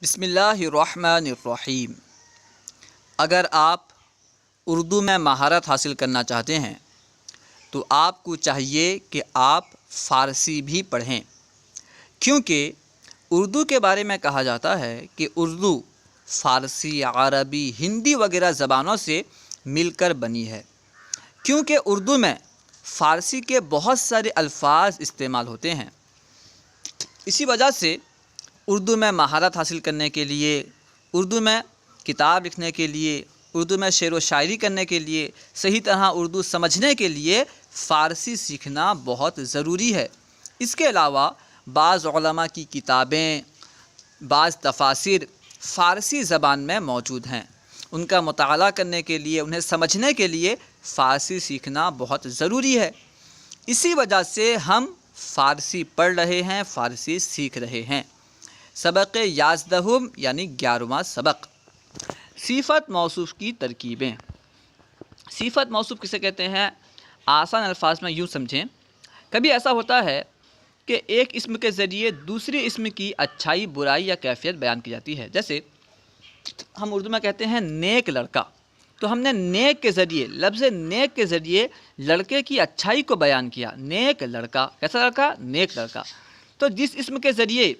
بسم اللہ الرحمن الرحیم۔ اگر آپ اردو میں مہارت حاصل کرنا چاہتے ہیں تو آپ کو چاہیے کہ آپ فارسی بھی پڑھیں، کیونکہ اردو کے بارے میں کہا جاتا ہے کہ اردو فارسی، عربی، ہندی وغیرہ زبانوں سے مل کر بنی ہے، کیونکہ اردو میں فارسی کے بہت سارے الفاظ استعمال ہوتے ہیں۔ اسی وجہ سے اردو میں مہارت حاصل کرنے کے لیے، اردو میں کتاب لکھنے کے لیے، اردو میں شعر و شاعری کرنے کے لیے، صحیح طرح اردو سمجھنے کے لیے فارسی سیکھنا بہت ضروری ہے۔ اس کے علاوہ بعض علماء کی کتابیں، بعض تفاسیر فارسی زبان میں موجود ہیں۔ ان کا مطالعہ کرنے کے لیے، انہیں سمجھنے کے لیے فارسی سیکھنا بہت ضروری ہے۔ اسی وجہ سے ہم فارسی پڑھ رہے ہیں، فارسی سیکھ رہے ہیں۔ سبق 11 یعنی 11واں سبق، صفت موصوف کی ترکیبیں۔ صفت موصوف کسے کہتے ہیں؟ آسان الفاظ میں یوں سمجھیں، کبھی ایسا ہوتا ہے کہ ایک اسم کے ذریعے دوسری اسم کی اچھائی، برائی یا کیفیت بیان کی جاتی ہے۔ جیسے ہم اردو میں کہتے ہیں نیک لڑکا، تو ہم نے نیک کے ذریعے، لفظ نیک کے ذریعے لڑکے کی اچھائی کو بیان کیا۔ نیک لڑکا، کیسا لڑکا؟ نیک لڑکا۔ تو جس اسم کے ذریعے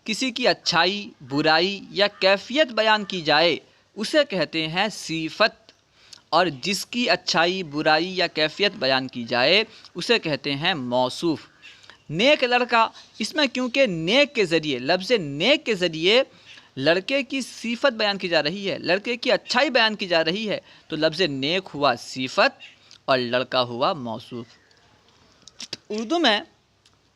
کسی کی اچھائی، برائی یا کیفیت بیان کی جائے اسے کہتے ہیں صفت، اور جس کی اچھائی، برائی یا کیفیت بیان کی جائے اسے کہتے ہیں موصوف۔ نیک لڑکا، اس میں کیونکہ نیک کے ذریعے، لفظ نیک کے ذریعے لڑکے کی صفت بیان کی جا رہی ہے، لڑکے کی اچھائی بیان کی جا رہی ہے، تو لفظ نیک ہوا صفت اور لڑکا ہوا موصوف۔ اردو میں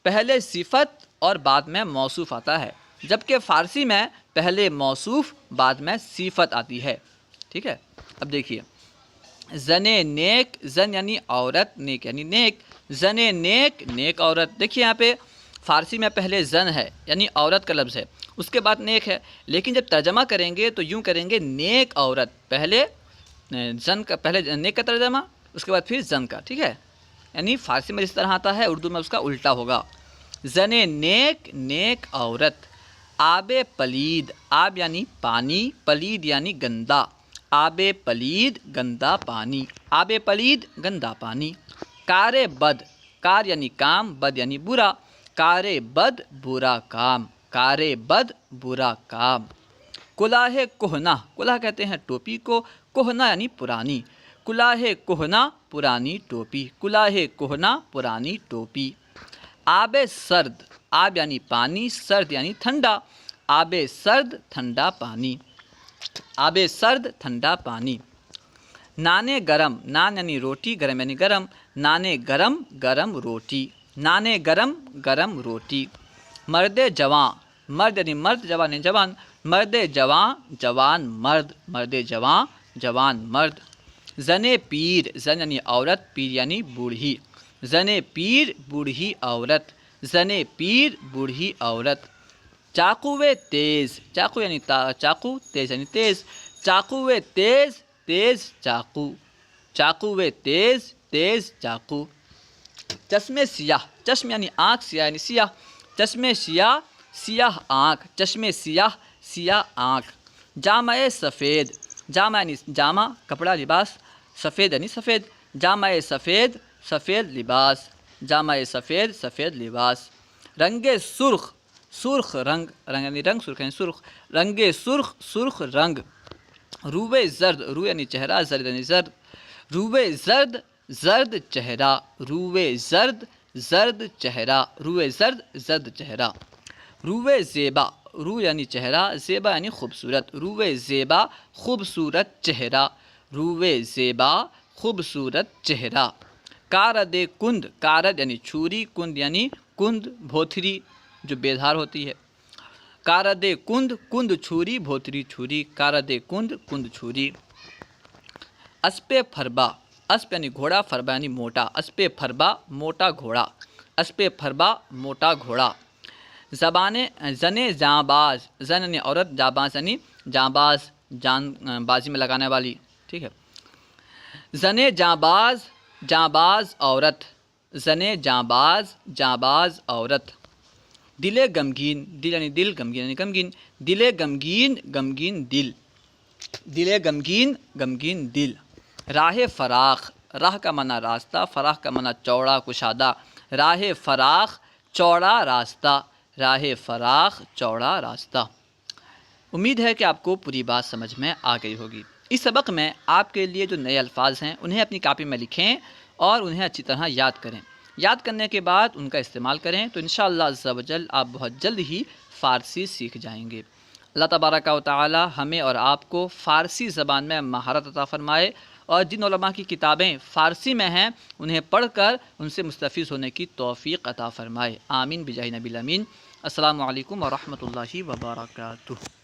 پہلے صفت اور بعد میں موصوف آتا ہے، جبکہ فارسی میں پہلے موصوف بعد میں صفت آتی ہے۔ ٹھیک ہے، اب دیکھیے، زن نیک، زن یعنی عورت، نیک یعنی نیک، زن نیک، نیک عورت۔ دیکھیے یہاں پہ فارسی میں پہلے زن ہے یعنی عورت کا لفظ ہے، اس کے بعد نیک ہے، لیکن جب ترجمہ کریں گے تو یوں کریں گے نیک عورت، پہلے زن کا، پہلے نیک کا ترجمہ، اس کے بعد پھر زن کا۔ ٹھیک ہے، یعنی فارسی میں جس طرح آتا ہے اردو میں اس کا الٹا ہوگا۔ زن نیک، نیک عورت۔ آب پلید، آب یعنی پانی، پلید یعنی گندا، آب پلید گندا پانی، آب پلید گندا پانی۔ کار بد، کار یعنی کام، بد یعنی برا، کار بد برا کام، کار بد برا کام۔ کلاہ کہنا، کلاہ کہتے ہیں ٹوپی کو، کہنا یعنی پرانی، کلاہ کہنا پرانی ٹوپی، کلاہ کہنا پرانی ٹوپی۔ آب سرد، آب یعنی پانی، سرد یعنی ٹھنڈا، آب سرد ٹھنڈا پانی، آب سرد ٹھنڈا پانی۔ نان گرم، نان یعنی روٹی، گرم یعنی گرم، نان گرم گرم روٹی، نان گرم گرم روٹی۔ مرد جواں، مرد یعنی مرد، جوان یعنی جوان، مرد جواں جوان مرد، مرد جواں جوان مرد۔ زن پیر، زن یعنی عورت، پیر یعنی بوڑھی، زن پیر بوڑھی عورت، زن پیر بوڑھی عورت۔ چاقو تیز، چاقو یعنی چاقو، تیز یعنی تیز، چاقو تیز، تیز چاقو، چاقو تیز، تیز چاقو۔ چشم سیاہ، چشم یعنی آنکھ، سیاہ یعنی سیاہ، چشم سیاہ، سیاہ آنکھ، چشم سیاہ، سیاہ آنکھ۔ جامہ سفید، جامہ یعنی جامہ، کپڑا، لباس، سفید یعنی سفید، جامہ سفید، سفید لباس، جامہ سفید، سفید لباس۔ رنگ سرخ، سرخ رنگ، رنگ یعنی رنگ، سرخ یعنی سرخ، رنگ سرخ، سرخ رنگ۔ روئے زرد، رو یعنی چہرہ، زرد یعنی زرد، روئے زرد، زرد چہرہ، روئے زرد، زرد چہرہ، روئے زرد، زرد چہرہ۔ روئے زیبا، رو یعنی چہرہ، زیبا یعنی خوبصورت، روئے زیبا، خوبصورت چہرہ، روئے زیبا، خوبصورت چہرہ۔ کارد کند، کارد یعنی چھری، کند یعنی کند، بھوتری جو بیدھار ہوتی ہے۔ کارد کند، کند چھری، بھوتری چھری، کارد کند، کند چھری۔ اسپ پھربا، اسپ یعنی گھوڑا، پھربا یعنی موٹا، اسپ پھربا موٹا گھوڑا، اسپ پھربا موٹا گھوڑا۔ زبان، زن جانباز، زن یعنی عورت، جانباز یعنی جانباز، جان بازی میں لگانے والی۔ ٹھیک ہے، زن جانباز، جانباز عورت، زن جانباز، جانباز عورت۔ دل غمگین، دل یعنی دل، غمگین یعنی غمگین، دل غمگین، غمگین دل، دل غمگین، غمگین دل۔ راہ فراخ، راہ کا معنی راستہ، فراخ کا معنی چوڑا کشادہ، راہ فراخ چوڑا راستہ، راہ فراخ چوڑا راستہ۔ امید ہے کہ آپ کو پوری بات سمجھ میں آ گئی ہوگی۔ اس سبق میں آپ کے لیے جو نئے الفاظ ہیں انہیں اپنی کاپی میں لکھیں اور انہیں اچھی طرح یاد کریں۔ یاد کرنے کے بعد ان کا استعمال کریں تو انشاءاللہ عز و جل آپ بہت جلد ہی فارسی سیکھ جائیں گے۔ اللہ تبارک و تعالی ہمیں اور آپ کو فارسی زبان میں مہارت عطا فرمائے، اور جن علماء کی کتابیں فارسی میں ہیں انہیں پڑھ کر ان سے مستفیض ہونے کی توفیق عطا فرمائے۔ آمین بجاہ نبی الامین۔ السلام علیکم ورحمۃ اللہ وبرکاتہ۔